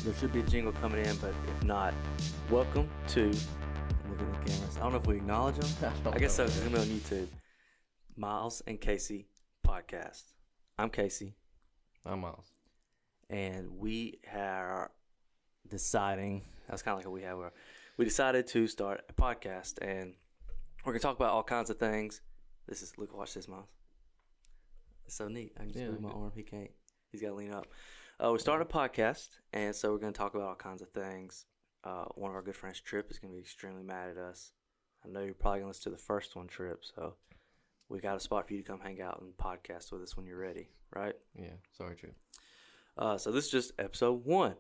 There should be a jingle coming in, but if not, welcome to. Look at the cameras. I don't know if we acknowledge them. I guess so. It's gonna be on YouTube. Miles and Casey podcast. I'm Casey, I'm Miles. and we are deciding. That's kind of like what we have. Where we decided to start a podcast, and we're gonna talk about all kinds of things. This is look. Watch this, Miles. It's so neat. I can just move my arm. He can't. He's got to lean up. We're starting a podcast, and so we're going to talk about all kinds of things. One of our good friends, Trip, is going to be extremely mad at us. I know you're probably going to listen to the first one, Trip, so we got a spot for you to come hang out and podcast with us when you're ready, right? Yeah, sorry, Trip. So this is just episode 1.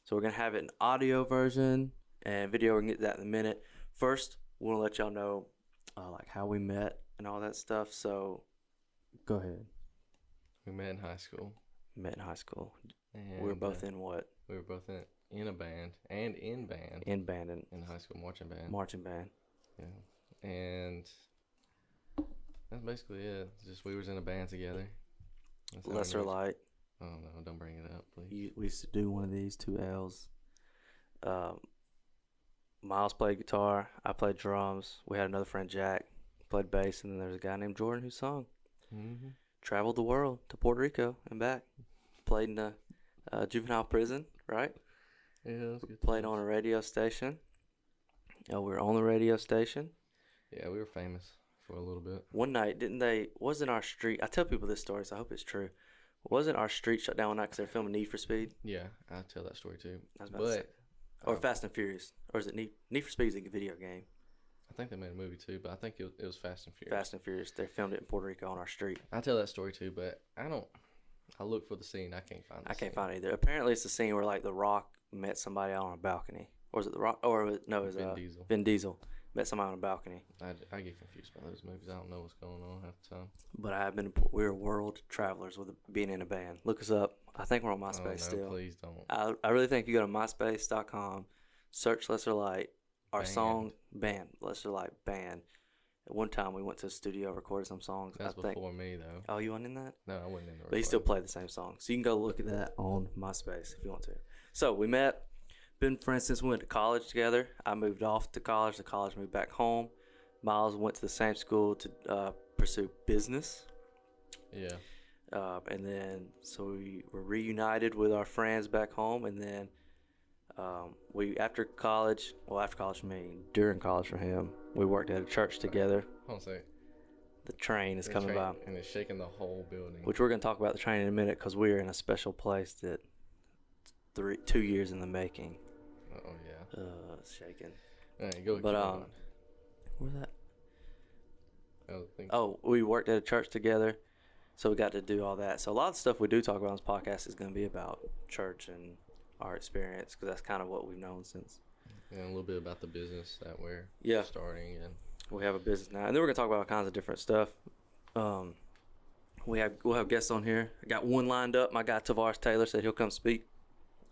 So we're going to have an audio version and video. We can get to that in a minute. First, we want to let y'all know like how we met and all that stuff. So go ahead. We met in high school. Met in high school. And We were both in what? We were both in a band and in band. In band and In high school marching band. marching band. Yeah. And that's basically it. Just we was in a band together. That's how we Lesser met. Light. Oh no, don't bring it up, please. We used to do one of these, 2 L's. Miles played guitar. I played drums. We had another friend, Jack, played bass, and then there's a guy named Jordan who sung. Mm-hmm. Traveled the world to Puerto Rico and back. Played in a juvenile prison, right? Yeah, that was good. Played on a radio station. We were on the radio station. Yeah, we were famous for a little bit. One night, wasn't our street, I tell people this story, so I hope it's true. Wasn't our street shut down one night because they were filming Need for Speed? Yeah, I tell that story too. I was about to say. Or Fast and Furious. Or is it Need for Speed is a video game. I think they made a movie too, but I think it was Fast and Furious. Fast and Furious. They filmed it in Puerto Rico on our street. I tell that story too, but I look for the scene. I can't find it. I can't find it either. Apparently, it's the scene where like The Rock met somebody out on a balcony. Or was it The Rock? Or no, it was Vin Diesel. Vin Diesel met somebody on a balcony. I get confused by those movies. I don't know what's going on half the time. But we were world travelers with being in a band. Look us up. I think we're on MySpace Oh, no, still. please don't. I really think if you go to myspace.com, search Lesser Light, our Band. song band, Lesser Light band. At one time, we went to a studio, recorded some songs. That's I think. before me though. Oh, you weren't in that? No, I wasn't in the But you still play the same song. So you can go look at that on MySpace if you want to. So we met, been friends since we went to college together. I moved off to college. The college moved back home. Miles went to the same school to pursue business. Yeah. And then, so we were reunited with our friends back home. And then after college for me, during college for him, we worked at a church together. Hold on a second. The train is coming by. And it's shaking the whole building. Which we're going to talk about the train in a minute because we're in a special place that 2 years in the making. Oh yeah. It's shaking. All right, go. But where's that? I think. Oh, we worked at a church together, so we got to do all that. So a lot of stuff we do talk about on this podcast is going to be about church and our experience because that's kind of what we've known since. And a little bit about the business that we're starting and. We have a business now, and then we're gonna talk about all kinds of different stuff. We'll have guests on here. I got one lined up. My guy Tavares Taylor said he'll come speak.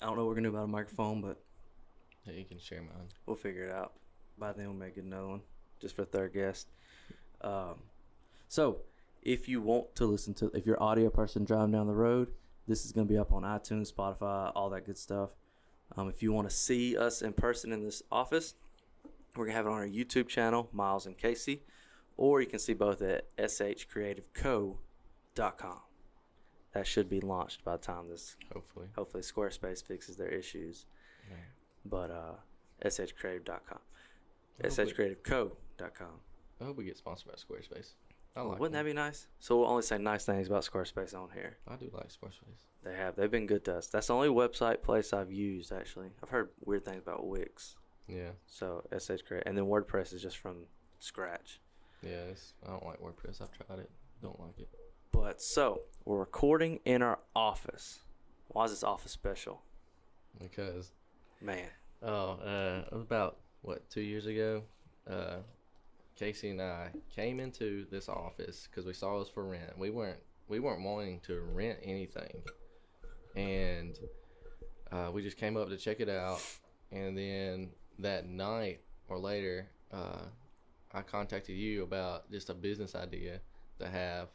I don't know what we're gonna do about a microphone, but Yeah, you can share mine. we'll figure it out. By then we'll make another one just for a third guest. So if you want to if you're an audio person driving down the road, this is gonna be up on iTunes, Spotify, all that good stuff. If you want to see us in person in this office, we're going to have it on our YouTube channel, Miles and Casey, or you can see both at shcreativeco.com. That should be launched by the time Hopefully. Squarespace fixes their issues. Yeah. But shcreative.com. shcreativeco.com. I hope we get sponsored by Squarespace. Wouldn't that be nice? So we'll only say nice things about Squarespace on here. I do like Squarespace. They've been good to us. That's the only website place I've used, actually. I've heard weird things about Wix. Yeah. So Creative, and then WordPress is just from scratch. Yeah, I don't like WordPress. I've tried it. Don't like it. But so we're recording in our office. Why is this office special? Because Man, it was about 2 years ago. Casey and I came into this office because we saw it was for rent. We weren't wanting to rent anything, and we just came up to check it out. And then that night or later, I contacted you about just a business idea to have.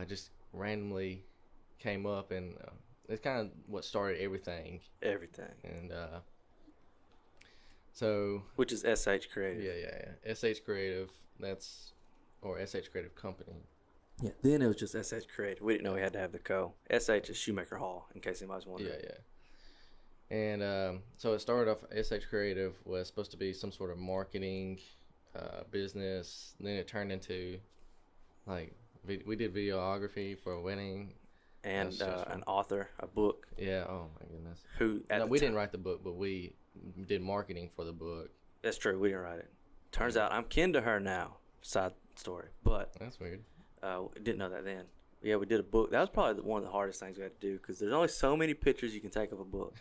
Just randomly came up, and it's kind of what started everything. Everything. And so which is SH Creative. yeah. SH Creative, or SH Creative Company. Yeah. Then it was just SH Creative. We didn't know we had to have the co. SH is Shoemaker Hall, in case anybody's wondering. Yeah. And so it started off. SH Creative was supposed to be some sort of marketing business. And then it turned into like we did videography for a wedding. And an author, a book. Yeah. Oh my goodness. Who? We didn't write the book, but we did marketing for the book. That's true. We didn't write it. Turns out I'm kin to her now. Side story, but that's weird. Didn't know that then. Yeah, we did a book. That was probably one of the hardest things we had to do because there's only so many pictures you can take of a book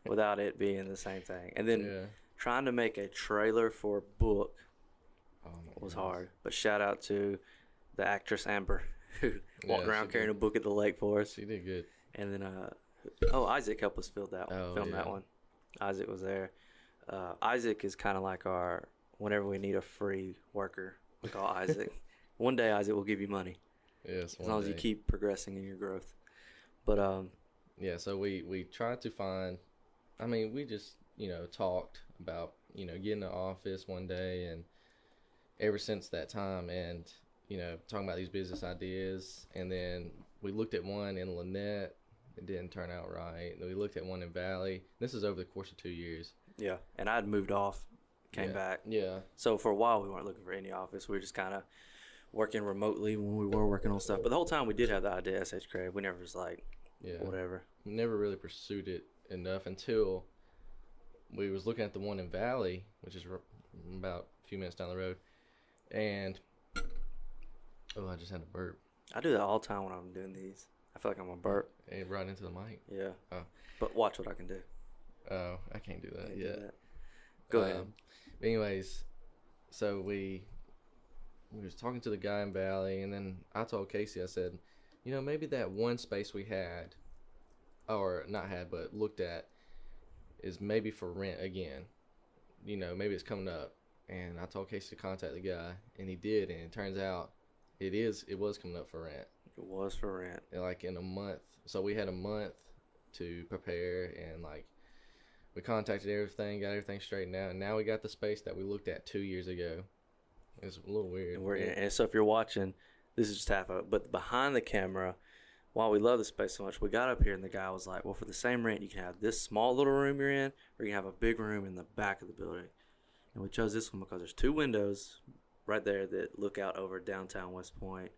without it being the same thing. And then trying to make a trailer for a book was hard. But shout out to the actress Amber who walked around carrying a book at the lake for us. She did good. And then Isaac helped us film that one. Isaac was there. Isaac is kind of like our whenever we need a free worker, we call Isaac. One day Isaac will give you money. Yes, as long as you keep progressing in your growth. But yeah, so we tried to find. I mean, we just talked about getting an office one day, and ever since that time, and talking about these business ideas, and then we looked at one in Lynette. It didn't turn out right. And we looked at one in Valley. This is over the course of 2 years. Yeah, and I'd moved off, came back. Yeah. So for a while, we weren't looking for any office. We were just kind of working remotely when we were working on stuff. But the whole time we did have the idea, SH Creative. We never was like, whatever. We never really pursued it enough until we was looking at the one in Valley, which is about a few minutes down the road. And, I just had to burp. I do that all the time when I'm doing these. I feel like I'm going to burp. And right into the mic. Yeah. Oh. But watch what I can do. Oh, I can't do that yet. Go ahead. Anyways, so we was talking to the guy in Valley, and then I told Casey, I said, maybe that one space we had, or not had, but looked at, is maybe for rent again. Maybe it's coming up. And I told Casey to contact the guy, and he did, and it turns out it was coming up for rent. It was for rent. Like in a month. So we had a month to prepare, and we contacted everything, got everything straightened out, and now we got the space that we looked at 2 years ago. It's a little weird. And so if you're watching, this is just half of it. But behind the camera, while we love the space so much, we got up here and the guy was like, well, for the same rent, you can have this small little room you're in, or you can have a big room in the back of the building. And we chose this one because there's 2 windows right there that look out over downtown West Point.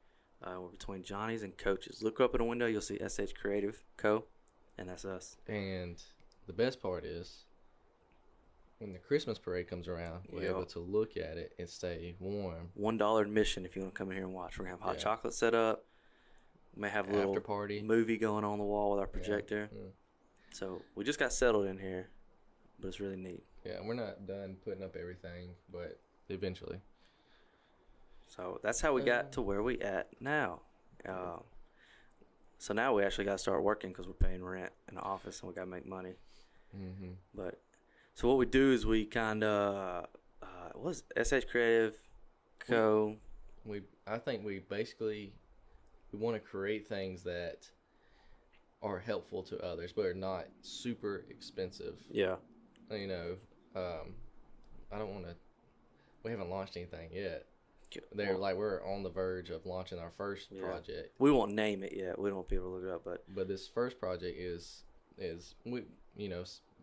We're between Johnny's and Coach's. Look up in a window, you'll see SH Creative Co., and that's us. And the best part is, when the Christmas parade comes around, we're able to look at it and stay warm. $1 admission if you want to come in here and watch. We're going to have hot chocolate set up. We may have a little after party movie going on the wall with our projector. Yeah. So we just got settled in here, but it's really neat. Yeah, we're not done putting up everything, but eventually. So that's how we got to where we at now. So now we actually got to start working because we're paying rent in the office and we got to make money. Mm-hmm. But so what we do is we kind of what's SH Creative Co. I think we basically want to create things that are helpful to others, but are not super expensive. Yeah. I don't want to. We haven't launched anything yet. We're on the verge of launching our first project. We won't name it yet. We don't want people to look it up, but this first project is we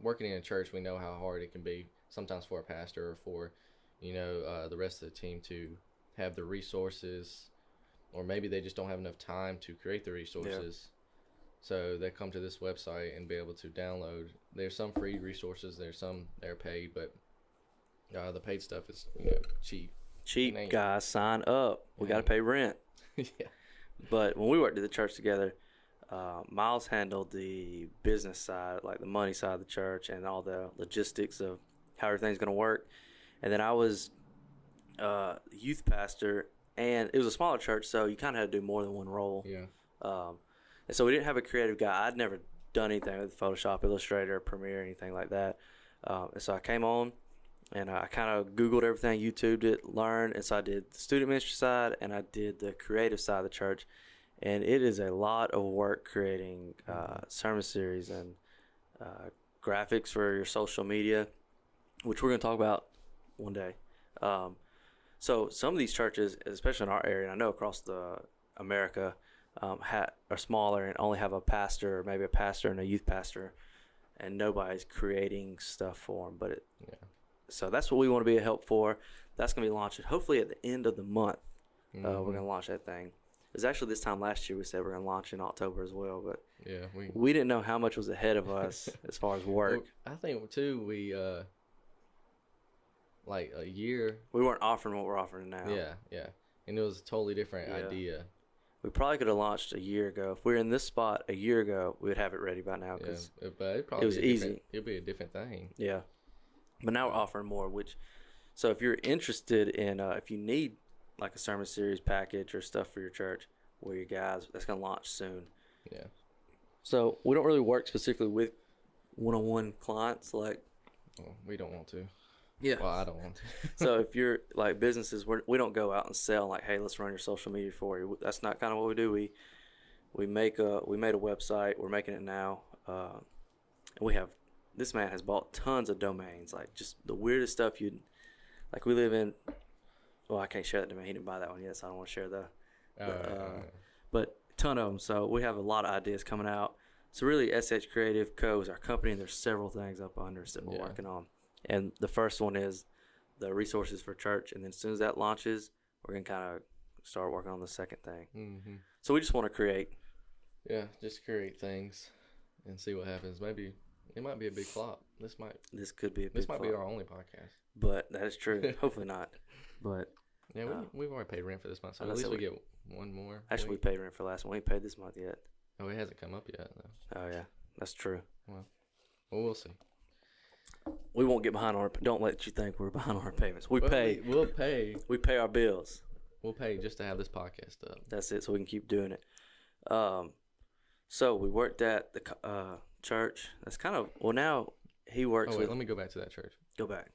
working in a church. We know how hard it can be sometimes for a pastor or for the rest of the team to have the resources, or maybe they just don't have enough time to create the resources. So they come to this website and be able to download. There's some free resources. There's some that are paid, but the paid stuff is cheap. Cheap, guys, sign up. We got to pay rent. Yeah. But when we worked at the church together, Miles handled the business side, like the money side of the church and all the logistics of how everything's going to work. And then I was youth pastor, and it was a smaller church, so you kind of had to do more than one role. Yeah. And so we didn't have a creative guy. I'd never done anything with Photoshop, Illustrator, Premiere, anything like that. And so I came on, and I kind of Googled everything, YouTubed it, learned. And so I did the student ministry side, and I did the creative side of the church. and it is a lot of work creating sermon series and graphics for your social media, which we're going to talk about one day. So some of these churches, especially in our area, and I know across the America, are smaller and only have a pastor, or maybe a pastor and a youth pastor, and nobody's creating stuff for them. So that's what we want to be a help for. That's going to be launching hopefully at the end of the month. We're going to launch that thing. It was actually this time last year we said we're going to launch in October as well, but we didn't know how much was ahead of us as far as work. I think too we like a year. We weren't offering what we're offering now. Yeah, and it was a totally different idea. We probably could have launched a year ago. If we were in this spot a year ago, we would have it ready by now. Cause but it was easy. It'd be a different thing. Yeah, but now we're offering more. So if you're interested in, if you need like a sermon series package or stuff for your church, where you guys, that's gonna launch soon. Yeah. So we don't really work specifically with one-on-one clients, like. Well, we don't want to. Yeah. Well, I don't want to. So if you're like businesses, we don't go out and sell like, hey, let's run your social media for you. That's not kind of what we do. We made a website. We're making it now. And this man has bought tons of domains, like just the weirdest stuff like we live in. Well, I can't share that domain. He didn't buy that one yet, so I don't want to share but a ton of them. So we have a lot of ideas coming out. So really, SH Creative Co. is our company, and there's several things up under us that we're working on. And the first one is the resources for church. And then as soon as that launches, we're going to kind of start working on the second thing. Mm-hmm. So we just want to create. Yeah, just create things and see what happens. Maybe it might be a big flop. This could be a big flop. This might be our only podcast. But that is true. Hopefully not. But yeah, we've already paid rent for this month, so at least we get one more. Actually, we paid rent for last one. We ain't paid this month yet. Oh, it hasn't come up yet, though. Oh, yeah. That's true. Well, we'll see. We won't get behind don't let you think we're behind on our payments. We'll pay. We pay our bills. We'll pay just to have this podcast up. That's it, so we can keep doing it. So we worked at the church. That's kind of, now he works let me go back to that church. Go back.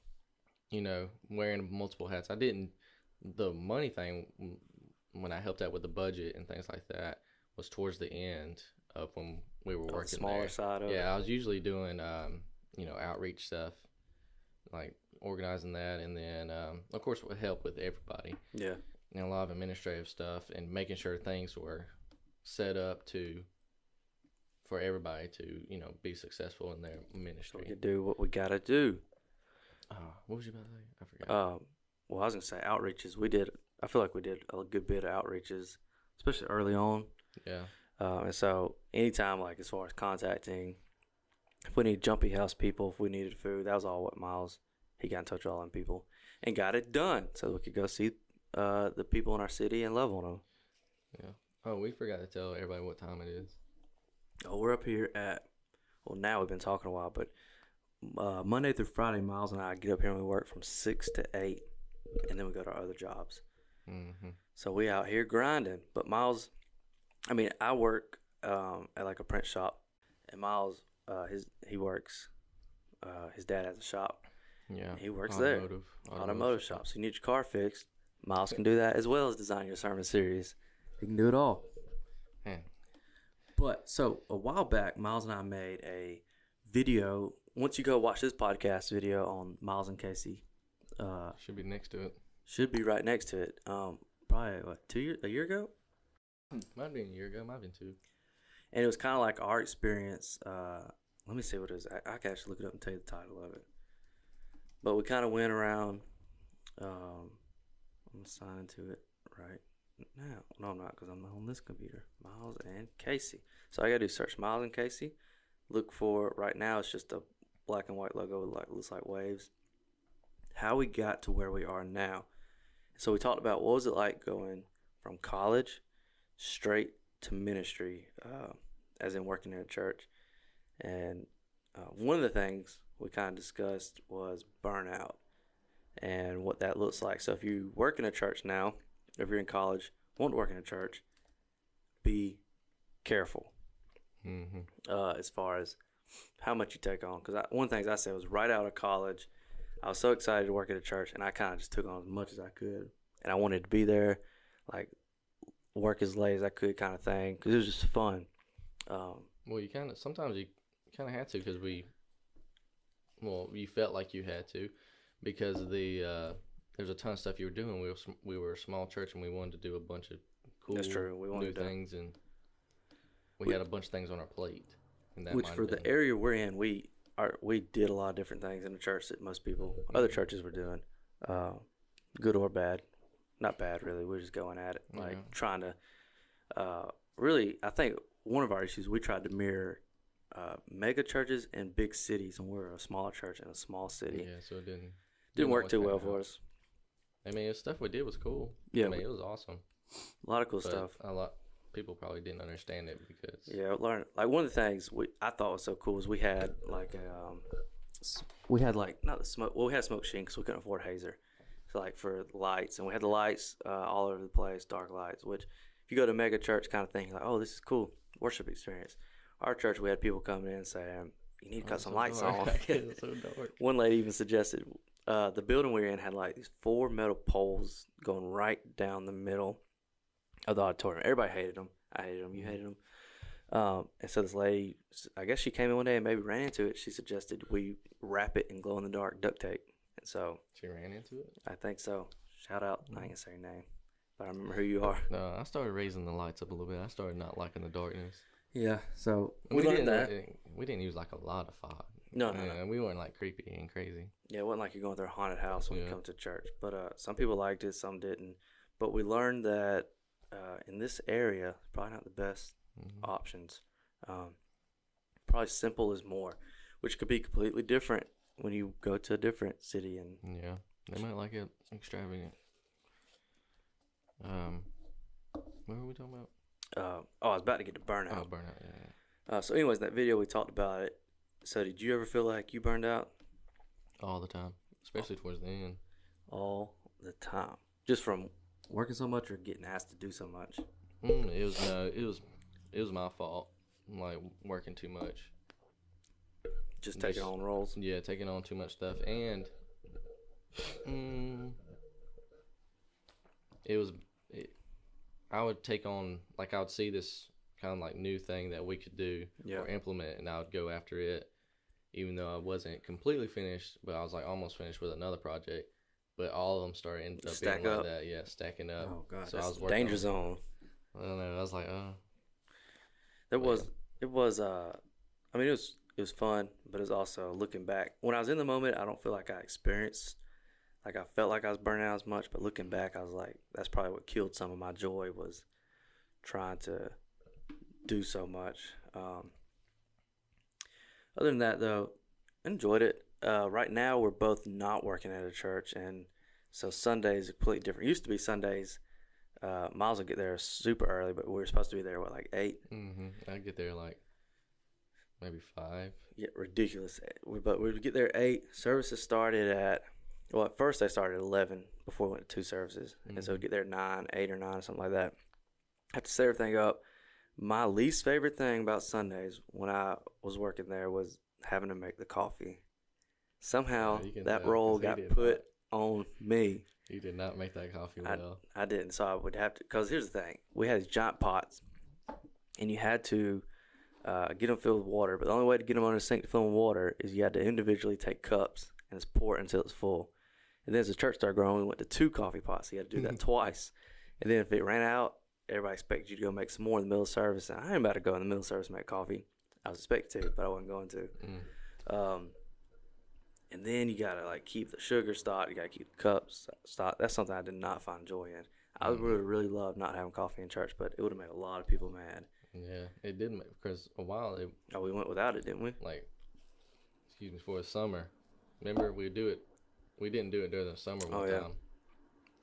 Wearing multiple hats. The money thing, when I helped out with the budget and things like that, was towards the end of when we were working smaller there. Side of it. Yeah, I was usually doing, outreach stuff, like organizing that, and then, of course, with help with everybody. Yeah. And a lot of administrative stuff and making sure things were set up for everybody to, be successful in their ministry. So we can do what we got to do. What was you about to say? I forgot. Well, I was going to say outreaches. I feel like we did a good bit of outreaches, especially early on. Yeah. And so anytime, like as far as contacting, if we need jumpy house people, if we needed food, that was all what Miles, he got in touch with all them people and got it done so we could go see the people in our city and love on them. Yeah. Oh, we forgot to tell everybody what time it is. Oh, we're up here now we've been talking a while, but Monday through Friday, Miles and I get up here and we work from 6 to 8, and then we go to our other jobs. Mm-hmm. So we out here grinding. But Miles, I work at like a print shop, and Miles, he works. His dad has a shop. Yeah, he works there. Automotive shop. So you need your car fixed. Miles can do that as well as design your sermon series. He can do it all. Man. But so a while back, Miles and I made a video. Once you go watch this podcast video on Miles and Casey, should be next to it. Should be right next to it. Probably a year ago? Might have been a year ago. Might have been 2. And it was kind of like our experience. Let me see what it is. I can actually look it up and tell you the title of it. But we kind of went around. I'm signing to it right now. No, I'm not, because I'm not on this computer. Miles and Casey. So I got to do search Miles and Casey. Look for, right now, it's just a black and white logo with looks like waves. How we got to where we are now. So we talked about what was it like going from college straight to ministry, as in working in a church. And one of the things we kind of discussed was burnout and what that looks like. So if you work in a church now, if you're in college, want to work in a church, be careful. Mm-hmm. As far as how much you take on. Because one of the things I said was right out of college, I was so excited to work at a church, and I kind of just took on as much as I could. And I wanted to be there, like, work as late as I could, kind of thing, because it was just fun. Well, sometimes you kind of had to because you felt like you had to because there's a ton of stuff you were doing. We were a small church and we wanted to do a bunch of cool That's true. We wanted new things, and we had a bunch of things on our plate. And that which for the area we're in, we did a lot of different things in the church that most people, other churches were doing, good or bad. Not bad, really. We're just going at it, like trying to really. I think one of our issues, we tried to mirror mega churches in big cities, and we're a smaller church in a small city. Yeah, so it didn't work too well for us. I mean, the stuff we did was cool. Yeah, I mean, it was awesome. A lot of cool stuff. People probably didn't understand it because learn like one of the things I thought was so cool was we had like we had like not the smoke. Well, we had smoke machine because we couldn't afford hazer. So like for lights, and we had the lights all over the place, dark lights. Which if you go to a mega church kind of thing, you're like, oh, this is cool worship experience. Our church, we had people come in and say, you need to cut some lights on. It's so dark. One lady even suggested the building we were in had like these 4 metal poles going right down the middle of the auditorium. Everybody hated them. I hated them. You hated them. And so this lady, I guess she came in one day and maybe ran into it. She suggested we wrap it in glow-in-the-dark duct tape. And so she ran into it? I think so. Shout out. I ain't gonna say your name, but I remember who you are. No, I started raising the lights up a little bit. I started not liking the darkness. Yeah, so we learned that. We didn't use like a lot of fog. No. We weren't like creepy and crazy. Yeah, it wasn't like you're going through a haunted house when you come to church. But some people liked it, some didn't. But we learned that in this area, probably not the best options. Probably simple is more, which could be completely different when you go to a different city. And yeah, they might like it extravagant. What were we talking about? I was about to get to burnout. Oh, burnout, yeah. So anyways, in that video we talked about it. So did you ever feel like you burned out? All the time, especially towards the end. All the time. Just from working so much or getting asked to do so much? It was my fault. Like working too much. Just taking on roles? Yeah, taking on too much stuff. And I would take on, like I would see this kind of like new thing that we could do or implement, and I would go after it, even though I wasn't completely finished, but I was like almost finished with another project. But all of them started ended up being like that. Yeah, stacking up. Oh, God. So that's I was working danger zone. I don't know. I was like, oh. It was I mean, it was fun, but it's also looking back. When I was in the moment, I don't feel like I experienced, like I felt like I was burning out as much, but looking back, I was like, that's probably what killed some of my joy was trying to do so much. Other than that, though, enjoyed it. Right now, we're both not working at a church, and so Sundays are completely different. It used to be Sundays. Miles would get there super early, but we were supposed to be there, 8? I'd get there like maybe 5. Yeah, ridiculous. But we would get there at 8. Services started at first they started at 11 before we went to 2 services. And so we'd get there at 9, 8 or 9, something like that. I have to set everything up. My least favorite thing about Sundays when I was working there was having to make the coffee. Somehow that role got put on me. You did not make that coffee well. I didn't, so I would have to, because here's the thing. We had these giant pots, and you had to get them filled with water, but the only way to get them under the sink to fill them with water is you had to individually take cups and just pour it until it's full. And then as the church started growing, we went to 2 coffee pots, so you had to do that twice. And then if it ran out, everybody expected you to go make some more in the middle of service, and I ain't about to go in the middle of service and make coffee. I was expected to, but I wasn't going to. And then you gotta keep the sugar stocked. You gotta keep the cups stocked. That's something I did not find joy in. I would really love not having coffee in church, but it would have made a lot of people mad. Yeah, it did because a while we went without it, didn't we? For the summer. Remember we do it. We didn't do it during the summer one time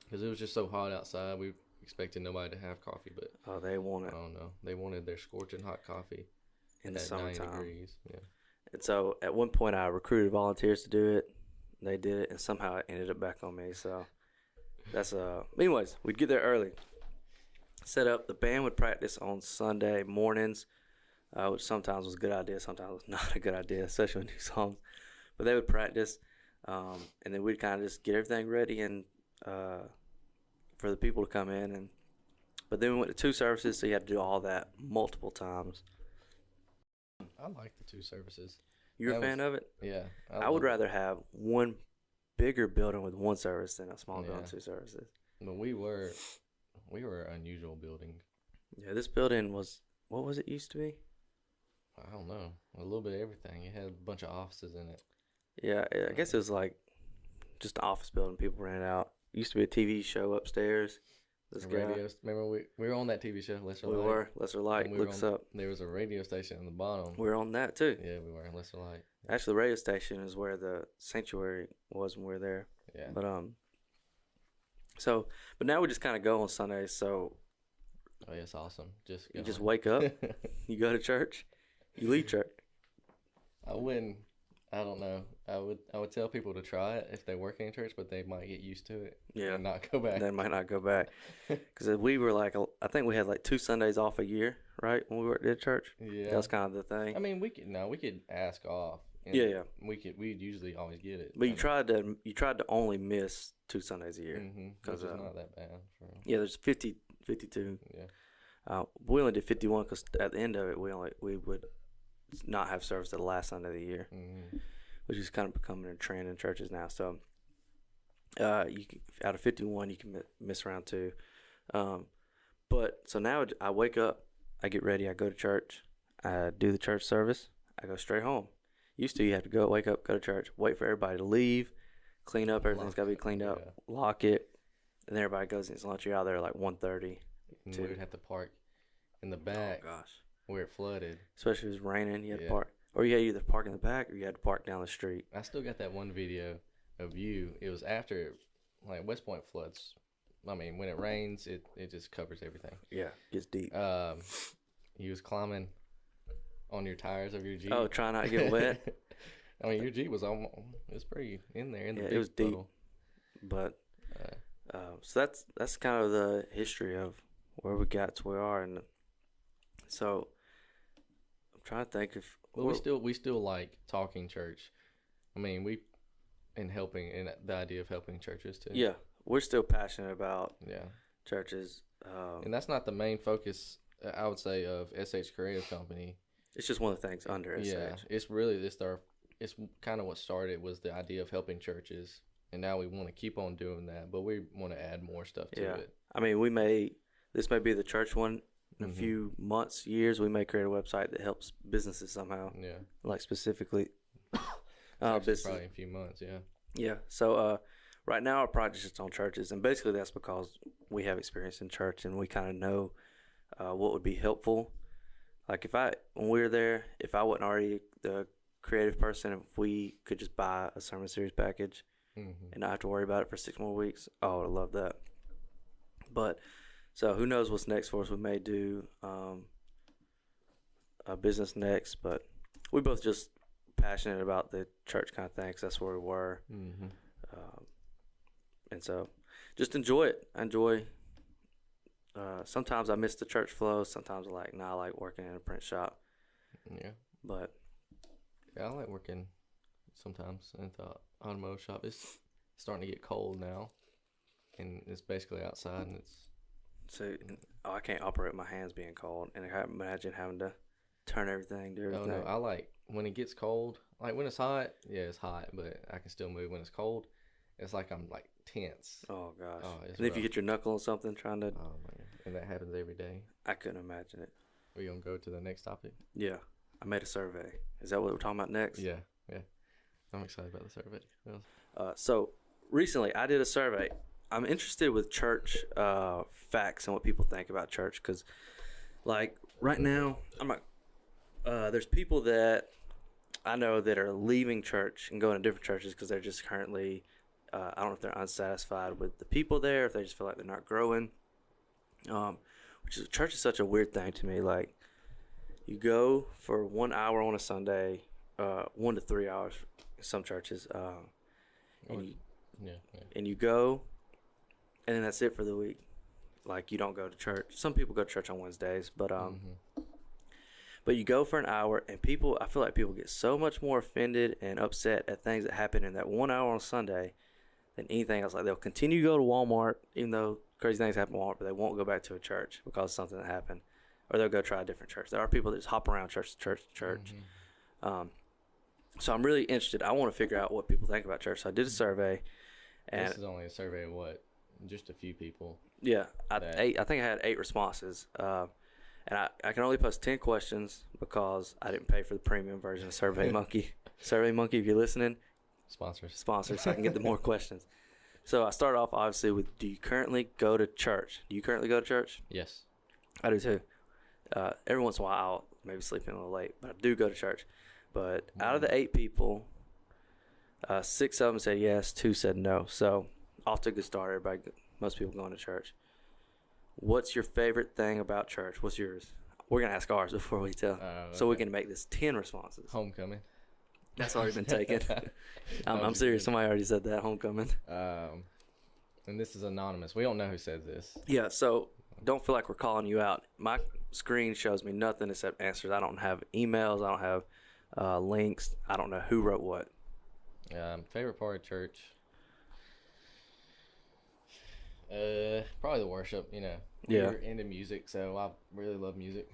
because it was just so hot outside. We expected nobody to have coffee, but they wanted. I don't know. They wanted their scorching hot coffee in the summertime. 90 degrees. Yeah. And so at one point I recruited volunteers to do it. They did it, and somehow it ended up back on me. So that's anyways, we'd get there early. Set up. The band would practice on Sunday mornings, which sometimes was a good idea, sometimes was not a good idea, especially with new songs. But they would practice, and then we'd kind of just get everything ready and for the people to come in. And But then we went to 2 services, so you had to do all that multiple times. I like the 2 services. You're a fan of it? Yeah. I would rather have one bigger building with 1 service than a small building, 2 services. But we were an unusual building. Yeah, this building was, what was it used to be? I don't know. A little bit of everything. It had a bunch of offices in it. Yeah, I guess it was like just an office building people rented out. It used to be a TV show upstairs. This guy. Radios. Remember we were on that TV show, Lesser Light. We were. Lesser Light. Look us up. There was a radio station in the bottom. We were on that too. Yeah, we were in Lesser Light. Actually, the radio station is where the sanctuary was when we were there. Yeah. But but now we just kind of go on Sundays. So. Oh, yeah, it's awesome. You just wake up, you go to church, you leave church. I don't know. I would tell people to try it if they work in church, but they might get used to it. Yeah. And not go back. They might not go back. Because we were like, I think we had like 2 Sundays off a year, right? When we worked at church. Yeah. That was kind of the thing. I mean, we could ask off. Yeah. We'd usually always get it. But you tried to only miss 2 Sundays a year. Because it's not that bad. Yeah, there's 52. Yeah. We only did 51 because at the end of it, we would not have service the last Sunday of the year, which is kind of becoming a trend in churches now. So, you can, out of 51, you can miss round 2. But so now I wake up, I get ready, I go to church, I do the church service, I go straight home. Used to, you have to wake up, go to church, wait for everybody to leave, clean up, everything's got to be cleaned up, lock it, and then everybody goes and eats lunch. You're out there at like 1:30. And we would have to park in the back. Oh gosh. Where it flooded. Especially if it was raining, you had to park. Or you had to either park in the back or you had to park down the street. I still got that one video of you. It was after, like, West Point floods. I mean, when it rains, it just covers everything. Yeah, gets deep. You was climbing on your tires of your Jeep. Oh, trying not to get wet. I mean, your Jeep was almost, it was pretty in there. It was deep. But, so that's kind of the history of where we got to where we are. And so I'm trying to think if we still like talking church. I mean, helping, and the idea of helping churches too. Yeah, we're still passionate about churches. And that's not the main focus, I would say, of SH Creative Company. It's just one of the things under SH. Yeah, it's really it's kind of what started was the idea of helping churches, and now we want to keep on doing that, but we want to add more stuff to it. I mean, this may be the church one. In a few months, years, we may create a website that helps businesses somehow. Yeah. Like specifically business. Probably in a few months, yeah. Yeah. So right now our project is on churches, and basically that's because we have experience in church and we kind of know what would be helpful. Like when we were there, if I wasn't already the creative person, if we could just buy a sermon series package and not have to worry about it for 6 more weeks, I would have loved that. But so who knows what's next for us? We may do a business next, but we both just passionate about the church kind of thing, 'cause that's where we were. And so just enjoy it. I enjoy. Sometimes I miss the church flow. Sometimes I like working in a print shop. Yeah. But yeah, I like working sometimes in the automotive shop. It's starting to get cold now, and it's basically outside, and it's. So, I can't operate my hands being cold, and I imagine having to turn everything, do everything. Oh, no, I like when it gets cold. Like when it's hot, yeah, it's hot, but I can still move. When it's cold, it's like I'm like tense. Oh gosh! It's and if you get your knuckle on something trying to, oh man, and that happens every day. I couldn't imagine it. Are you gonna go to the next topic? Yeah, I made a survey. Is that what we're talking about next? Yeah. I'm excited about the survey. So recently I did a survey. I'm interested with church facts and what people think about church, because like right now there's people that I know that are leaving church and going to different churches because they're just currently I don't know if they're unsatisfied with the people there, if they just feel like they're not growing. Church is such a weird thing to me. Like you go for 1 hour on a Sunday, 1 to 3 hours in some churches, and you go, and then that's it for the week. Like you don't go to church. Some people go to church on Wednesdays, but but you go for an hour, and I feel like people get so much more offended and upset at things that happen in that 1 hour on Sunday than anything else. Like they'll continue to go to Walmart, even though crazy things happen at Walmart, but they won't go back to a church because of something that happened, or they'll go try a different church. There are people that just hop around church to church to church. So I'm really interested. I want to figure out what people think about church. So I did a survey, and This is only a survey of what? Just a few people. yeah, I think I had 8 responses. And I can only post 10 questions because I didn't pay for the premium version of SurveyMonkey. SurveyMonkey, if you're listening, Sponsors. so I can get the more questions. So I started off obviously with, do you currently go to church? Do you currently go to church? Yes. I do too. Every once in a while I'll maybe sleep in a little late, but I do go to church. But out of the 8 people, 6 of them said yes, 2 said no. So off to a good start. Most people going to church. What's your favorite thing about church? What's yours? We're going to ask ours before we tell. Okay. So we can make this 10 responses. Homecoming. That's already been taken. I'm serious. Somebody already said that. Homecoming. And this is anonymous. We don't know who said this. Yeah, so don't feel like we're calling you out. My screen shows me nothing except answers. I don't have emails. I don't have links. I don't know who wrote what. Favorite part of church? Probably the worship, Yeah. We're into music, so I really love music.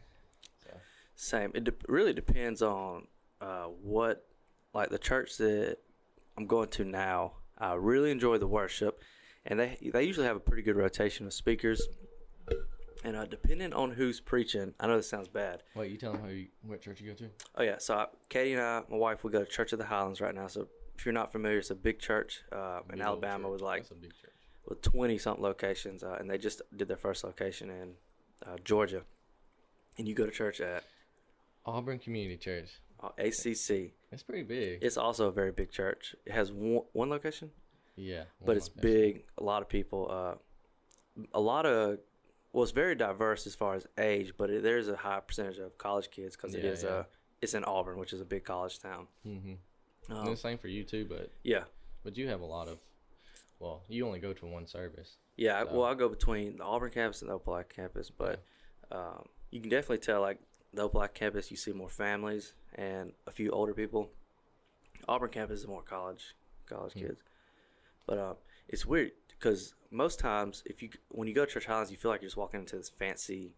So. Same. It really depends on what, like the church that I'm going to now. I really enjoy the worship, and they usually have a pretty good rotation of speakers. And depending on who's preaching, I know this sounds bad. Wait, you tell them what church you go to? Oh yeah, so Katie and I, my wife, we go to Church of the Highlands right now. So if you're not familiar, it's a big church in Alabama with like That's a big church. with 20-something locations, and they just did their first location in Georgia. And you go to church at Auburn Community Church. ACC. It's pretty big. It's also a very big church. It has one location, Yeah. but it's big. A lot of people. It's very diverse as far as age, but there's a high percentage of college kids because it's in Auburn, which is a big college town. Mm-hmm. The same for you too, but you have a lot of. Well, you only go to one service. Yeah, so. I go between the Auburn campus and the Opelika campus, but you can definitely tell, like, the Opelika campus, you see more families and a few older people. Auburn campus is more college kids. But it's weird because most times when you go to Church Highlands, you feel like you're just walking into this fancy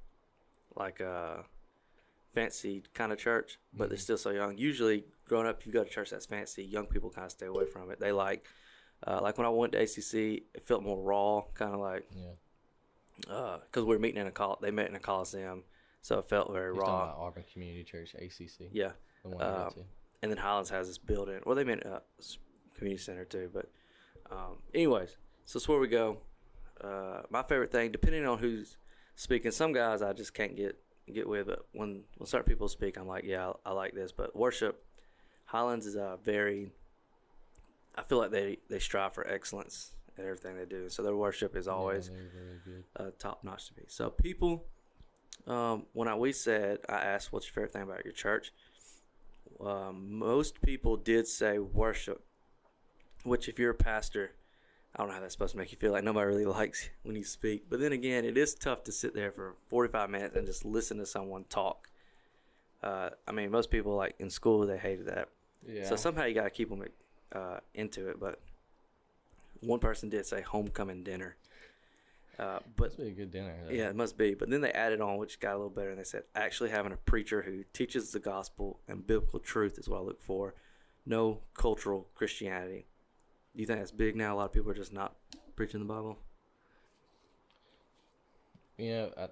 kind of church, but they're still so young. Usually, growing up, if you go to church that's fancy, young people kind of stay away from it. They like when I went to ACC, it felt more raw, kind of like, because we were meeting they met in a Coliseum, so it felt very raw. Talking about Auburn Community Church, ACC. Yeah. The one I go to. And then Highlands has this building. Well, they met a community center too, but anyways, so that's where we go. My favorite thing, depending on who's speaking, some guys I just can't get with, but when certain people speak, I'm like, yeah, I like this. But worship, Highlands is I feel like they strive for excellence at everything they do. So their worship is always top notch to me. So people, when I asked, what's your favorite thing about your church? Most people did say worship, which if you're a pastor, I don't know how that's supposed to make you feel. Like nobody really likes when you speak. But then again, it is tough to sit there for 45 minutes and just listen to someone talk. I mean, most people, like in school, they hated that. Yeah. So somehow you got to keep them into it. But one person did say homecoming dinner. But must be a good dinner. Though. Yeah, it must be. But then they added on, which got a little better, and they said actually having a preacher who teaches the gospel and biblical truth is what I look for. No cultural Christianity. Do you think that's big now? A lot of people are just not preaching the Bible. Yeah. Or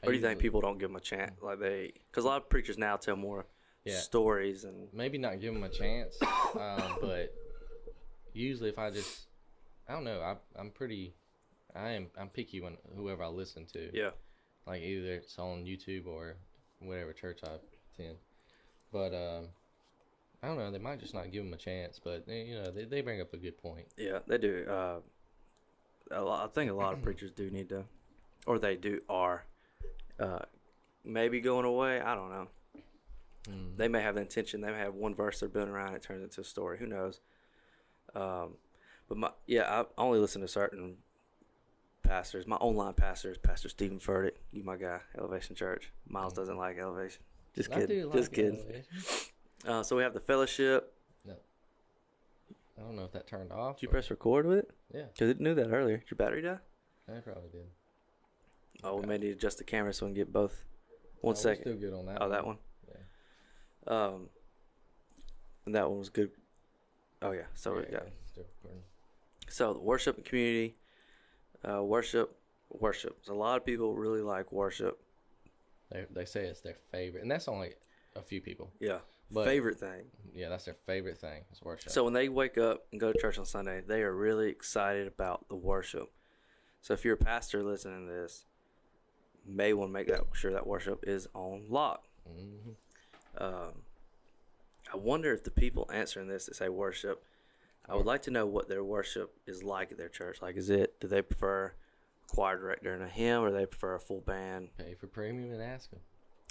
do you think people don't give them a chance? Because a lot of preachers now tell more stories and maybe not give them a chance, but usually if I don't know, I'm picky when whoever I listen to. Yeah. Like either it's on YouTube or whatever church I attend, but I don't know. They might just not give them a chance, but they bring up a good point. Yeah, they do. I think a lot of preachers do need to, or they are, maybe going away. I don't know. They may have the intention. They may have one verse they're building around. It turns into a story. Who knows? But I only listen to certain pastors. My online pastor is Pastor Stephen Furtick. You my guy, Elevation Church. Miles doesn't like Elevation. Just kidding. Just kidding. So we have the fellowship. No. I don't know if that turned off. Did you press record with it? Yeah. Because it knew that earlier. Did your battery die? I probably did. Oh, we may need to adjust the camera so we can get both. One We're second. still good on that. Oh, that one. Yeah. And that one was good. Oh yeah. So we got. Still recording. So the worship and community, worship. A lot of people really like worship. They say it's their favorite, and that's only a few people. Yeah. But- Favorite thing. Yeah, that's their favorite thing is worship. So when they wake up and go to church on Sunday, they are really excited about the worship. So if you're a pastor listening to this, you may want to make sure that worship is on lock. Mm-hmm. I wonder if the people answering this that say worship, I would like to know what their worship is like at their church. Like, do they prefer a choir director and a hymn, or do they prefer a full band? Pay for premium and ask them.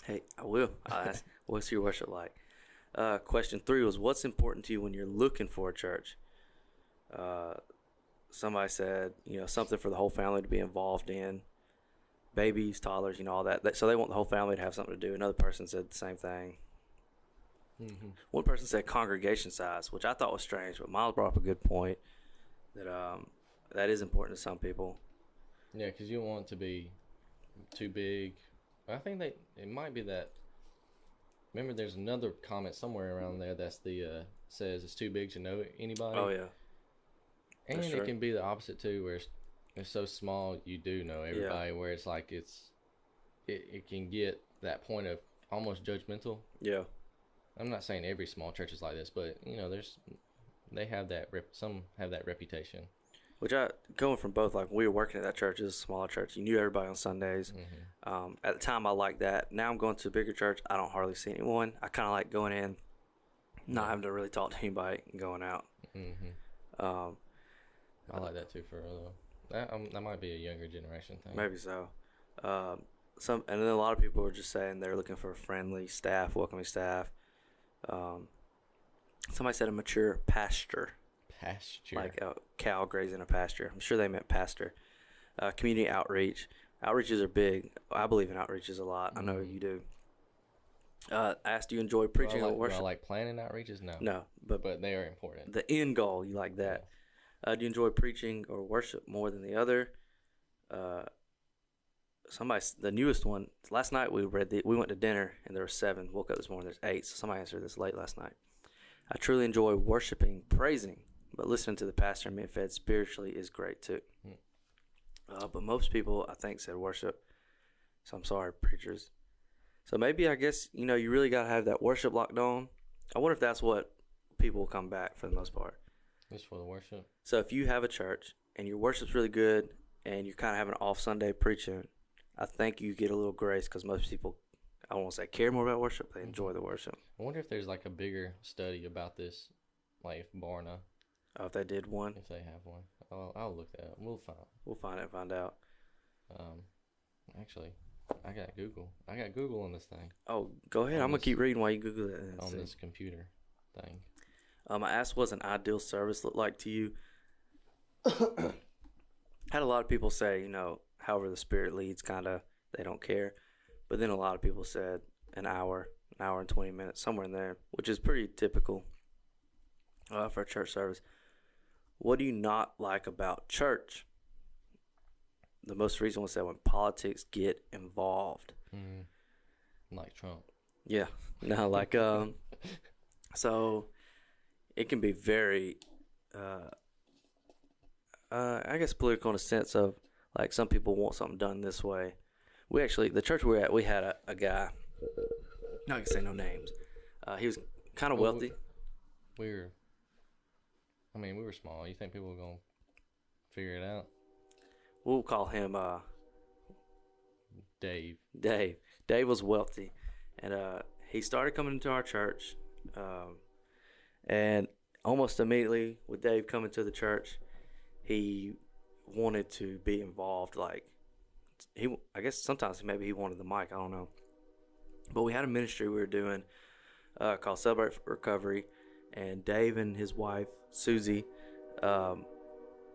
Hey, I will. I'll ask, what's your worship like? Question 3 was, what's important to you when you're looking for a church? Somebody said, something for the whole family to be involved in. Babies, toddlers, all that. So they want the whole family to have something to do. Another person said the same thing. Mm-hmm. One person said congregation size, which I thought was strange, but Miles brought up a good point that that is important to some people. Yeah, because you don't want it to be too big. I think it might be that. Remember, there's another comment somewhere around there that's says it's too big to know anybody. Oh yeah, and that's it true. can be the opposite too, where it's so small you do know everybody. Where it's like it can get that point of almost judgmental. Yeah. I'm not saying every small church is like this, but they have that some have that reputation. Which going from both, like when we were working at that church, it was a smaller church. You knew everybody on Sundays. Mm-hmm. At the time, I liked that. Now I'm going to a bigger church. I don't hardly see anyone. I kind of like going in, not having to really talk to anybody, and going out. Mm-hmm. I like that too for that might be a younger generation thing. Maybe so. And then a lot of people were just saying they're looking for a friendly staff, welcoming staff. Somebody said a mature pasture. Pasture. Like a cow grazing a pasture. I'm sure they meant pastor. Community outreach. Outreaches are big. I believe in outreaches a lot. I know you do. Asked, do you enjoy preaching or worship? Do I like planning outreaches? No. No, but they are important. The end goal, you like that. Do you enjoy preaching or worship more than the other? The newest one, last night we went to dinner and there were 7. Woke up this morning, there's 8. So somebody answered this late last night. I truly enjoy worshiping, praising, but listening to the pastor and being fed spiritually is great too. But most people, I think, said worship. So I'm sorry, preachers. So maybe, I guess, you really got to have that worship locked on. I wonder if that's what people will come back for the most part. Just for the worship? So if you have a church and your worship's really good and you're kind of having an off Sunday preaching, I think you get a little grace because most people, I don't want to say care more about worship, they enjoy the worship. I wonder if there's like a bigger study about this, like if Barna. If they did one. If they have one. I'll look that up. We'll find it and find out. Actually, I got Google on this thing. Oh, go ahead. I'm going to keep reading while you Google it. On this computer thing. I asked, what's an ideal service look like to you? Had a lot of people say, however the Spirit leads, kind of, they don't care. But then a lot of people said an hour and 20 minutes, somewhere in there, which is pretty typical for a church service. What do you not like about church? The most recent one said when politics get involved. Like Trump. Yeah. No, like, so it can be very, I guess, political in a sense of, like, some people want something done this way. The church we were at, we had a guy, not gonna say no names. He was kind of wealthy. We were small. You think people were going to figure it out? We'll call him Dave. Dave was wealthy. And he started coming into our church. And almost immediately with Dave coming to the church, he wanted to be involved. Like, I guess sometimes maybe he wanted the mic. I don't know. But we had a ministry we were doing called Celebrate Recovery. And Dave and his wife, Susie,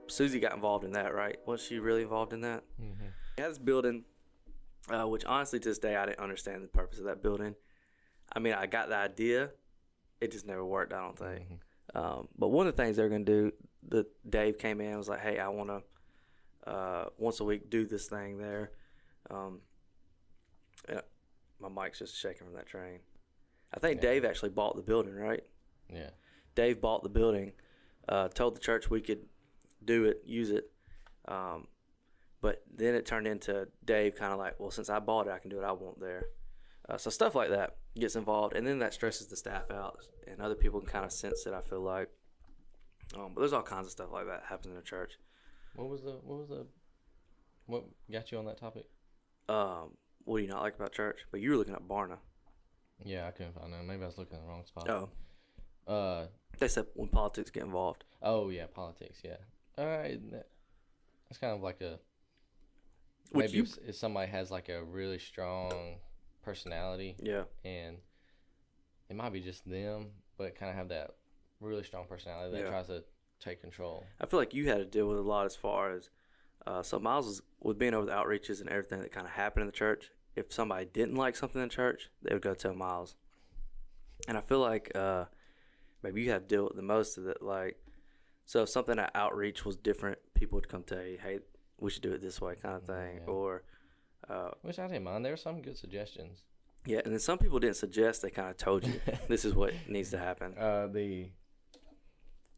Susie got involved in that, right? Was she really involved in that? Mm-hmm. We had this building, which honestly to this day I didn't understand the purpose of that building. I mean, I got the idea. It just never worked, I don't think. Mm-hmm. But one of the things they were going to do, Dave came in and was like, hey, I want once a week do this thing there. Yeah, my mic's just shaking from that train. I think Yeah. Dave actually bought the building, right? Yeah. Dave bought the building, told the church we could do it, use it. But then it turned into Dave kind of like, well, since I bought it, I can do what I want there. So stuff like that gets involved, and then that stresses the staff out, and other people can kind of sense it, I feel like. But there's all kinds of stuff like that happens in a church. What got you on that topic? What do you not like about church? But you were looking at Barna. Yeah, I couldn't find that. Maybe I was looking in the wrong spot. Oh. They said when politics get involved. Oh yeah, politics. Yeah. All right. That's kind of like a. Would Maybe you- if somebody has like a really strong personality, Yeah. and it might be just them, but kind of have that really strong personality that Yeah. tries to take control. I feel like you had to deal with a lot as far as so Miles was with being over the outreaches and everything that kind of happened in the church. If somebody didn't like something in church, they would go tell Miles. And I feel like maybe you had to deal with the most of it. Like, so if something at outreach was different, people would come tell you, "Hey, we should do it this way," kind of thing. Yeah. Or Which I didn't mind. There were some good suggestions. yeah, and then some people didn't suggest; they kind of told you this is what needs to happen.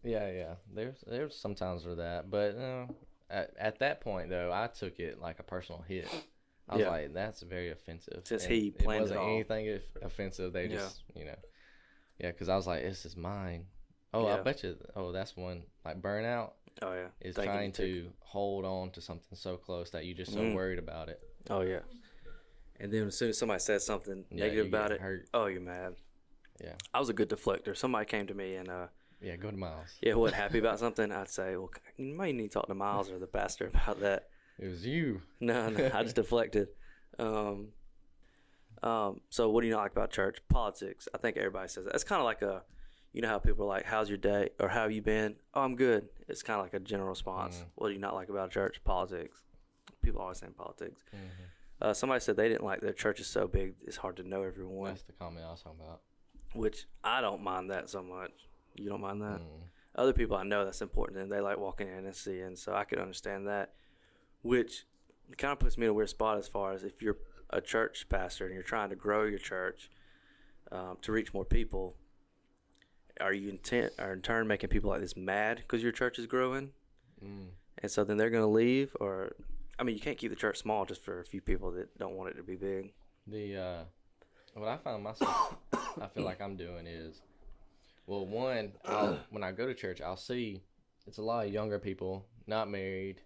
Yeah. There's sometimes for that, but at that point though, I took it like a personal hit. I was Yeah. like, that's very offensive. Since And he planned it wasn't all. anything offensive. They just yeah, because I was like, this is mine. Oh, I Yeah. bet you. Oh, that's one like burnout Oh yeah, is Thinking trying you took- to hold on to something so close that you're just so Mhm. worried about it. Oh yeah, and then as soon as somebody says something Yeah, negative you get about it, hurt. oh, you're mad. Yeah. I was a good deflector. Somebody came to me and Yeah, go to Miles. wasn't happy about something. I'd say, well, you might need to talk to Miles or the pastor about that. It was you. No, I just deflected. So what do you not like about church? Politics. I think everybody says that. It's kind of like you know how people are like, how's your day? Or how have you been? Oh, I'm good. It's kind of like a general response. What do you not like about church? Politics. People always say politics. Somebody said they didn't like their church is so big, it's hard to know everyone, That's the comment I was talking about. which I don't mind that so much. You don't mind that? Mm. Other people I know that's important and they like walking in and seeing, so I could understand that, which kind of puts me in a weird spot as far as if you're a church pastor and you're trying to grow your church to reach more people, are you in turn making people like this mad because your church is growing? And so then they're going to leave? Or I mean, you can't keep the church small just for a few people that don't want it to be big. What I found myself, I feel like I'm doing is, well, one, when I go to church, I'll see it's a lot of younger people, not married.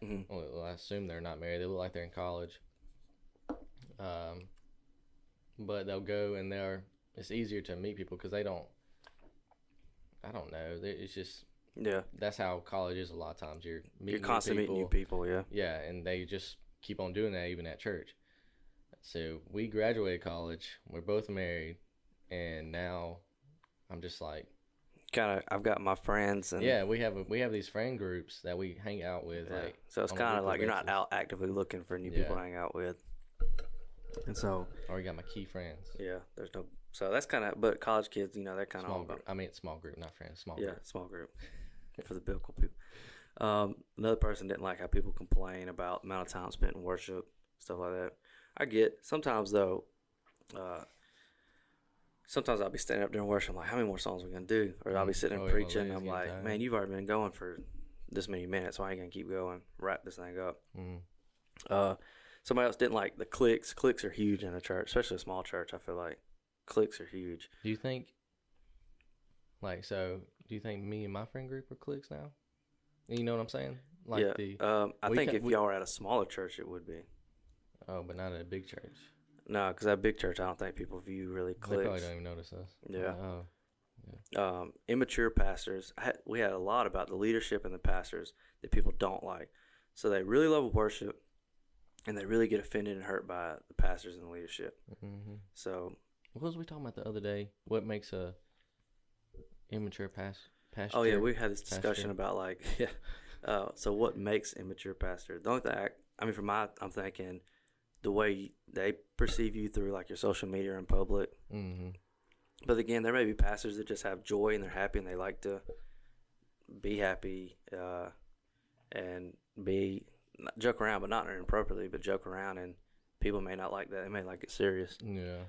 Mhm. Well, I assume they're not married. They look like they're in college. But they'll go and it's easier to meet people because I don't know. It's just, Yeah, that's how college is a lot of times. You're meeting you're constantly meeting new people. Yeah, Yeah, and they just keep on doing that even at church. So we graduated college. We're both married, and now I'm just like, kind of. I've got my friends and yeah, we have these friend groups that we hang out with. Yeah. Like, So it's on a kind of weekly like you're not basis. out actively looking for new people to Yeah. hang out with. And so, Or we got my key friends. yeah, there's no. So that's kind of. But college kids, you know, they're kind of Small all group. I mean, small group, not friends. Small Yeah, group. small group for the biblical people. Another person didn't like how people complain about the amount of time spent in worship, stuff like that. I get sometimes though. Sometimes I'll be standing up during worship. I'm like, how many more songs are we gonna do? Or I'll be sitting Oh, there yeah, my preaching. legs I'm getting like, tired. man, you've already been going for this many minutes. Why ain't gonna keep going? Wrap this thing up. Mm. Somebody else didn't like the cliques. Cliques are huge in a church, especially a small church. I feel like cliques are huge. Do you think, do you think me and my friend group are cliques now? You know what I'm saying? Like yeah. I we think can- if y'all were at a smaller church, it would be. Oh, but not at a big church. No, because at a big church, I don't think people view really They probably cliques. don't even notice us. Yeah. Oh. Immature pastors. We had a lot about the leadership and the pastors that people don't like. So they really love worship, and they really get offended and hurt by the pastors and the leadership. Mm-hmm. So What was we talking about the other day? What makes a immature pastor? oh yeah, we had this pastor. discussion about like so what makes immature pastor? The only thing I'm thinking the way they perceive you through like your social media in public. Mm-hmm. But again, there may be pastors that just have joy and they're happy and they like to be happy and be not joke around, but not inappropriately, but joke around, and people may not like that. They may like it serious. Yeah.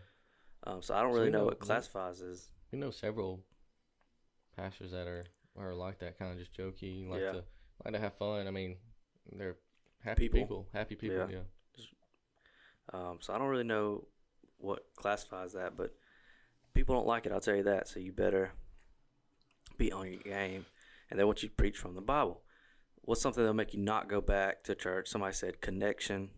So I don't really know what classifies as. We know several pastors that are like that, kind of just jokey, like to have fun. I mean, they're happy people. Happy people, yeah. So I don't really know what classifies that, but people don't like it, I'll tell you that. So you better be on your game. And they want you to preach from the Bible. What's something that'll make you not go back to church? Somebody said connection.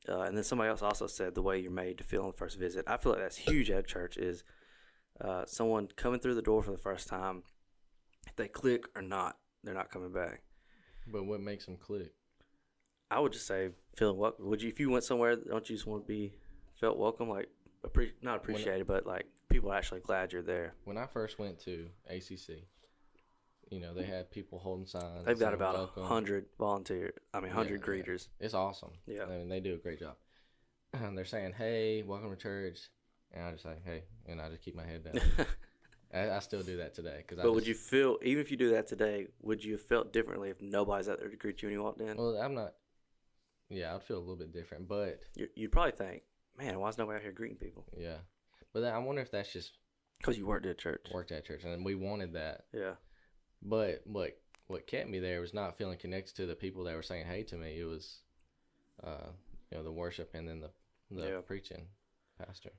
And then somebody else also said the way you're made to feel on the first visit. I feel like that's huge at church is someone coming through the door for the first time. If they click or not, they're not coming back. But what makes them click? I would just say feeling welcome. Would you, if you went somewhere, don't you just want to be felt welcome? Like, not appreciated, but like people are actually glad you're there. When I first went to ACC, they had people holding signs. They've got about 100 volunteers. 100 greeters. Yeah. It's awesome. Yeah. I mean, they do a great job. And they're saying, hey, welcome to church. And I just say, hey, and I just keep my head down. I still do that today. Would you feel, even if you do that today, would you have felt differently if nobody's out there to greet you when you walked in? Well, I'd feel a little bit different, but. You'd probably think, man, why is nobody out here greeting people? Yeah. But I wonder if that's just. Because you worked at church. And we wanted that. Yeah. But what kept me there was not feeling connected to the people that were saying hey to me. It was, the worship and then the preaching pastor.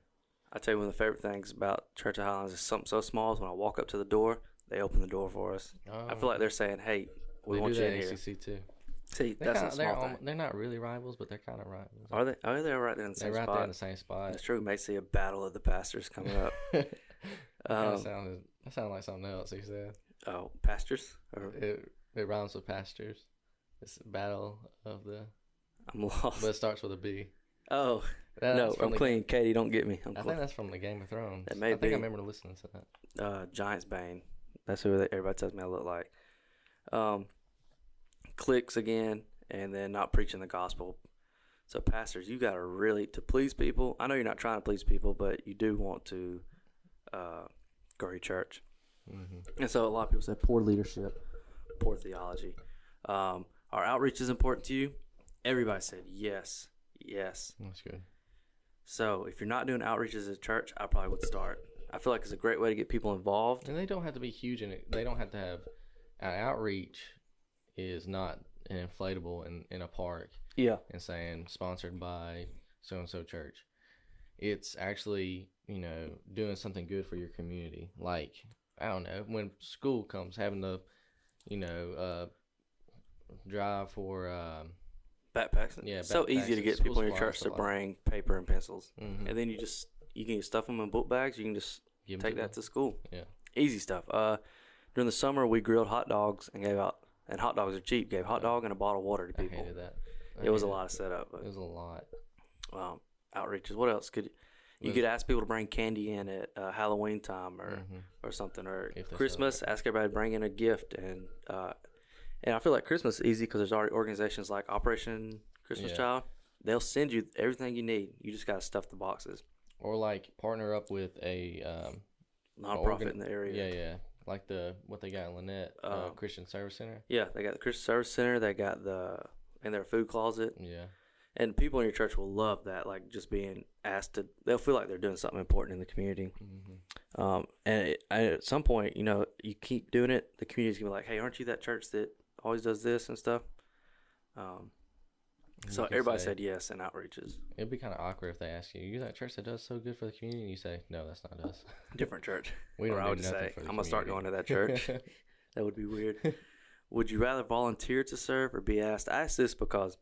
I tell you, one of the favorite things about Church of Highlands is something so small as when I walk up to the door, they open the door for us. Oh. I feel like they're saying, hey, we want you in here. ACC too. See, that's a small thing. They're not really rivals, but they're kind of rivals. Are they? Oh, they're right there in the same spot. They're right there in the same spot. That's true. We may see a battle of the pastors coming up. That sounded like something else he said. Oh, pastors? It rhymes with pastors. It's a battle of the... I'm lost. But it starts with a B. Oh, no, I'm clean. Katie, don't get me. I think that's from the Game of Thrones. It may be. I think I remember listening to that. Giants Bane. That's who everybody tells me I look like. Clicks again, and then not preaching the gospel. So, pastors, you got to really, to please people. I know you're not trying to please people, but you do want to grow your church. Mm-hmm. And so a lot of people say poor leadership, poor theology. Our outreach is important to you. Everybody said yes. That's good. So if you're not doing outreaches at church, I probably would start. I feel like it's a great way to get people involved. And they don't have to be huge in it. They don't have to have an outreach is not an inflatable in a park. Yeah. And saying sponsored by so-and-so church. It's actually, doing something good for your community. Like, I don't know, when school comes, having to, drive for backpacks. Yeah, so easy to get people in your church to bring paper and pencils, and then you can stuff them in book bags. You can just take that to school. Yeah, easy stuff. During the summer, we grilled hot dogs and gave out, and hot dogs are cheap. Gave hot dog and a bottle of water to people. I hated that. It was a lot of setup. But, it was a lot. Outreaches. What else could you could ask people to bring candy in at Halloween time or something, or Christmas? Ask everybody to bring in a gift, and I feel like Christmas is easy because there's already organizations like Operation Christmas Child. They'll send you everything you need. You just got to stuff the boxes. Or like partner up with a nonprofit in the area. Yeah. Like what they got in Lynette, Christian Service Center. Yeah, they got the Christian Service Center. They got in their food closet. Yeah. And people in your church will love that, like just being asked to. They'll feel like they're doing something important in the community. Mm-hmm. And at some point, you keep doing it. The community's gonna be like, "Hey, aren't you that church that always does this and stuff?" So everybody said yes in outreaches. It'd be kind of awkward if they ask you, "You're that church that does so good for the community," and you say, "No, that's not us." Different church. We don't. Or I would say, "I'm gonna start going to that church." That would be weird. Would you rather volunteer to serve or be asked? I asked this because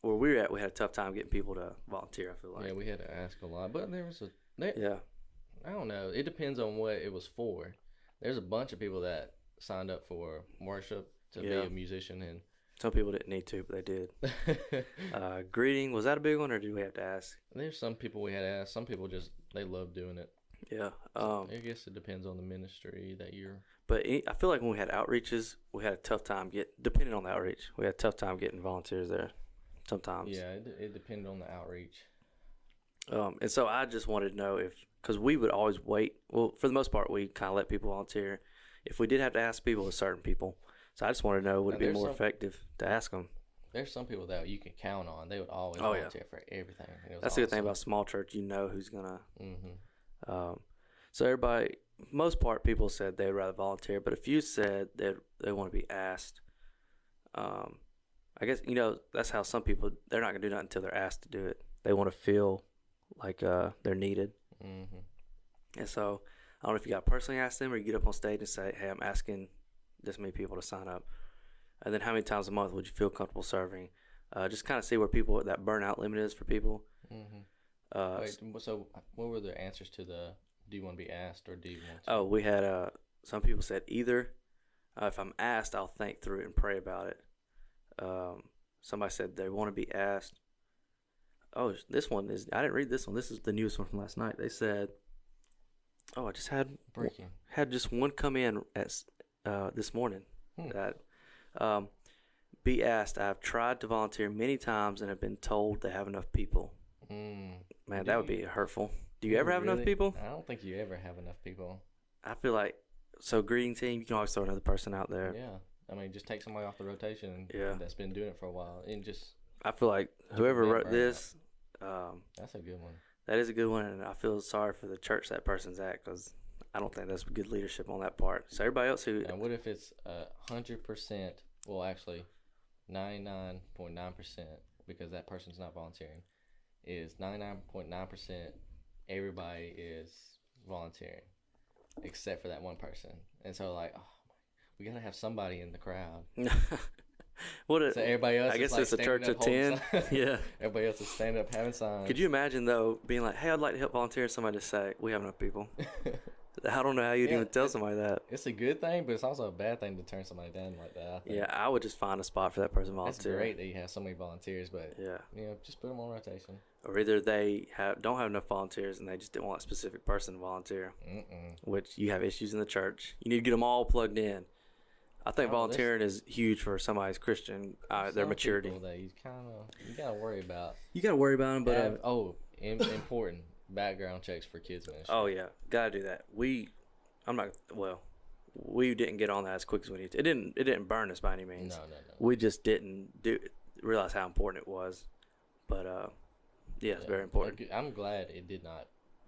where we were at, we had a tough time getting people to volunteer. I feel like. Yeah, we had to ask a lot, but there was I don't know. It depends on what it was for. There's a bunch of people that signed up for worship to be a musician, and some people didn't need to, but they did. Greeting, was that a big one, or did we have to ask? There's some people we had to ask. Some people they love doing it. Yeah. I guess it depends on the ministry that you're. But I feel like when we had outreaches, we had a tough time depending on the outreach, we had a tough time getting volunteers there. Sometimes. Yeah, it depended on the outreach. And so I just wanted to know because we would always wait. Well, for the most part, we kind of let people volunteer. If we did have to ask people, it was certain people. So I just wanted to know, would it be more effective to ask them? there's some people that you can count on. They would always Oh, yeah. volunteer for everything. And it was That's the good thing awesome. about small church. You know who's gonna. Mm-hmm. So everybody, most part, people said they'd rather volunteer, but a few said they want to be asked. I guess that's how some people, they're not gonna do nothing until they're asked to do it. They want to feel like they're needed. Mm-hmm. And so I don't know if you got to personally ask them or you get up on stage and say, "Hey, I'm asking this many people to sign up." And then how many times a month would you feel comfortable serving? Just kind of see where people, that burnout limit is for people. Mm-hmm. Wait, so what were the answers to the do you want to be asked or do you want to? Oh, we had some people said either if I'm asked, I'll think through it and pray about it. Somebody said they want to be asked. Oh, this one is, I didn't read this one. This is the newest one from last night. They said, oh, I just had just one come in at this morning that be asked. I've tried to volunteer many times and have been told they have enough people. Man, that would be hurtful. Do you ever have enough people? I don't think you ever have enough people. I feel like, so greeting team, you can always throw another person out there. Yeah. I mean, just take somebody off the rotation that's been doing it for a while. And just. I feel like whoever wrote this. That's a good one. That is a good one, and I feel sorry for the church that person's at because I don't think that's good leadership on that part. So everybody else who. And what if it's 100%? Well, actually, 99.9% because that person's not volunteering. Is 99.9% everybody is volunteering except for that one person, and so like, oh, we gotta have somebody in the crowd. So everybody else. I guess like it's a church of 10. Yeah. Everybody else is standing up having signs. Could you imagine though being like, "Hey, I'd like to help volunteer," and somebody just say, "We have enough people." I don't know how you'd even tell somebody that. It's a good thing, but it's also a bad thing to turn somebody down like that. I think. Yeah, I would just find a spot for that person to volunteer. It's great that you have so many volunteers, but just put them on rotation. Or either they don't have enough volunteers and they just didn't want a specific person to volunteer, which you have issues in the church. You need to get them all plugged in. I think volunteering is huge for somebody's Christian, their maturity. That you gotta worry about. You gotta worry about them, but important background checks for kids ministry. Oh yeah, gotta do that. We didn't get on that as quick as we needed to. It didn't burn us by any means. No. We just didn't realize how important it was. But it's very important. I'm glad it did not.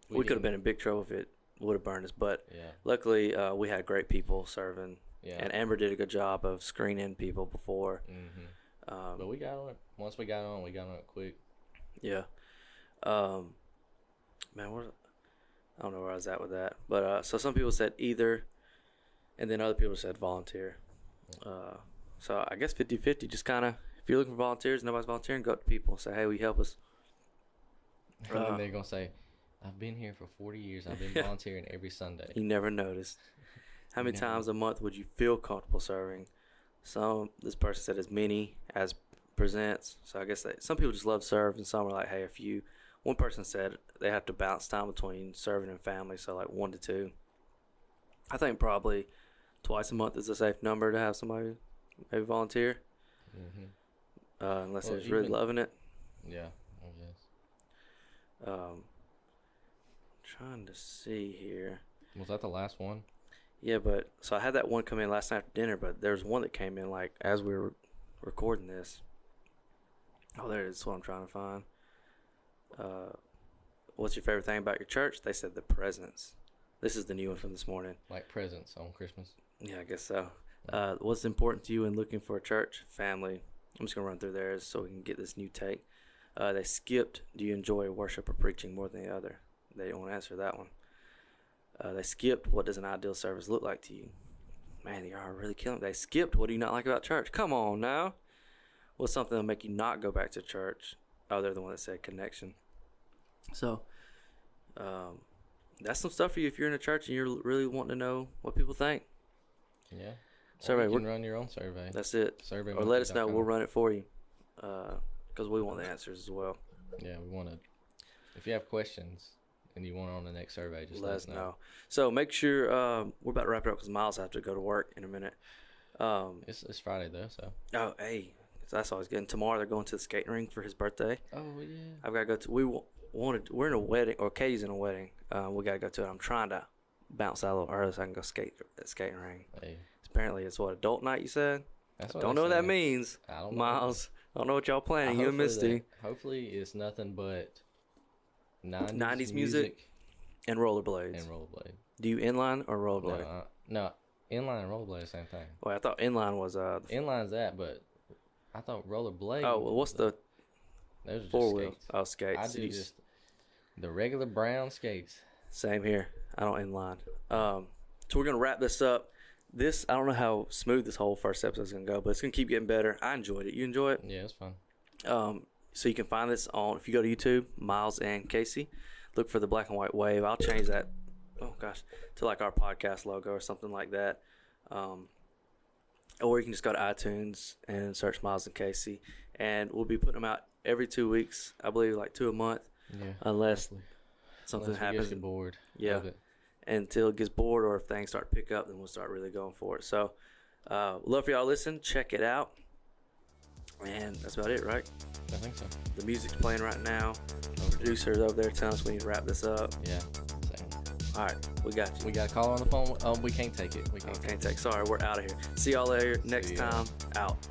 We could have been in big trouble if it would have burned us, but luckily we had great people serving. Yeah. And Amber did a good job of screening people before. Mm-hmm. But we got on it. Once we got on it quick. Yeah. Man, I don't know where I was at with that. But so some people said either, and then other people said volunteer. So I guess 50-50, just kind of, if you're looking for volunteers, nobody's volunteering, go up to people and say, "Hey, will you help us?" And then they're going to say, "I've been here for 40 years. I've been volunteering every Sunday." You never noticed. How many times a month would you feel comfortable serving? This person said as many as presents. So I guess some people just love to serve, and some are like, "Hey, one person said they have to balance time between serving and family, so like 1 to 2. I think probably twice a month is a safe number to have somebody maybe volunteer. Unless they're just really loving it. Yeah, I guess. Trying to see here. Was that the last one? Yeah, but so I had that one come in last night after dinner, but there's one that came in like as we were recording this. Oh, there it is. That's what I'm trying to find. What's your favorite thing about your church? They said the presents. This is the new one from this morning. Like presents on Christmas? Yeah, I guess so. What's important to you in looking for a church? Family. I'm just going to run through theirs so we can get this new take. They skipped, do you enjoy worship or preaching more than the other? They didn't want to answer that one. They skipped, what does an ideal service look like to you? Man, they are really killing it. They skipped, what do you not like about church? Come on now. What's something that'll make you not go back to church? Oh, they're the one that said connection. So, that's some stuff for you if you're in a church and you're really wanting to know what people think. Yeah. Survey. You can run your own survey. That's it. Survey. Or let us know. We'll run it for you. Because we want the answers as well. Yeah, we want to. If you have questions and you want on the next survey, just let us know. So make sure we're about to wrap it up because Miles has to go to work in a minute. It's Friday though, so. Oh, hey, that's always good. And tomorrow they're going to the skating rink for his birthday. Oh yeah. I've got to go to. We're in a wedding, or Katie's in a wedding. We got to go to it. I'm trying to bounce out a little early so I can go skate at the skating ring. Hey. Apparently, it's what, adult night, you said? That's what Don't know what that means. I don't know. Miles. I don't know what y'all planning. You and Misty. Hopefully, it's nothing but 90s music and rollerblades. and rollerblade. Do you inline or rollerblade? No, inline and rollerblade, same thing. Well, I thought inline was Inline's that, but I thought rollerblade. Oh, well, what's the those are just four wheel? skates. Oh, skates. I do just the regular brown skates. Same here. I don't inline. So we're gonna wrap this up. This, I don't know how smooth this whole first episode is gonna go, but it's gonna keep getting better. I enjoyed it. You enjoy it? Yeah, it's fun. So you can find this on, if you go to YouTube, Miles and Casey, look for the black and white wave. I'll change that, oh gosh, to like our podcast logo or something like that. Or you can just go to iTunes and search Miles and Casey, and we'll be putting them out every 2 weeks. I believe like 2 a month, Yeah. unless something happens. Get bored. Yeah. Of it. Until it gets bored, or if things start to pick up, then we'll start really going for it. So, love for y'all to listen. Check it out. And that's about it, right? I think so. The music's playing right now. The producer's over there telling us we need to wrap this up. Yeah. Same. All right, we got you. We got a caller on the phone. Oh, we can't take it. We can't. Can't take. Sorry, we're out of here. See y'all later. Next See ya. time. Out.